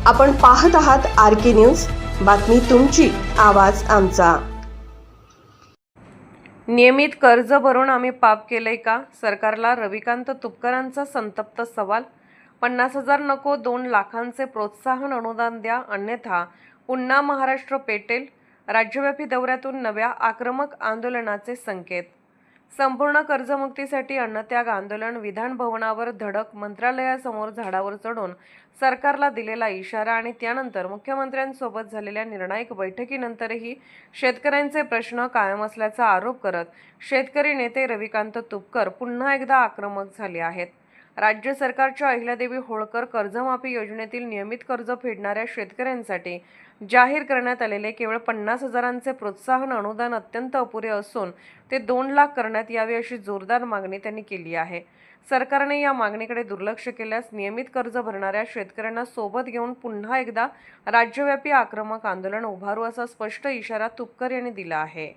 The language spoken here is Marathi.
आपण पाहत आहात RK न्यूज, बातमी तुमची, आवाज आमचा। नियमित कर्ज भरून आम्ही पाप केलंय का? सरकारला रविकांत तुपकरांचा संतप्त सवाल। 50,000 नको, 2 लाखांचे प्रोत्साहन अनुदान द्या, अन्यथा पुन्हा महाराष्ट्र पेटेल। राज्यव्यापी दौऱ्यातून नव्या आक्रमक आंदोलनाचे संकेत। संपूर्ण कर्जमुक्तीसाठी अन्नत्याग आंदोलन, विधान भवनावर धडक, मंत्रालयासमोर झाडावर चढून सरकारला दिलेला इशारा आणि त्यानंतर मुख्यमंत्र्यांसोबत झालेल्या निर्णायक बैठकीनंतरही शेतकऱ्यांचे प्रश्न कायम असल्याचा आरोप करत शेतकरी नेते रविकांत तुपकर पुन्हा एकदा आक्रमक झाले आहेत। राज्य सरकारच्या अहिल्यादेवी होळकर कर्जमाफी योजनेतील नियमित कर्ज फेडणाऱ्या शेतकऱ्यांसाठी जाहीर करण्यात आलेले केवळ 50,000चे प्रोत्साहन अनुदान अत्यंत अपुरे असून ते 2 लाख करण्यात यावे अशी जोरदार मागणी त्यांनी केली आहे। सरकारने या मागणीकडे दुर्लक्ष केल्यास नियमित कर्ज भरणाऱ्या शेतकऱ्यांना सोबत घेऊन पुन्हा एकदा राज्यव्यापी आक्रमक आंदोलन उभारू असा स्पष्ट इशारा तुपकर यांनी दिला आहे।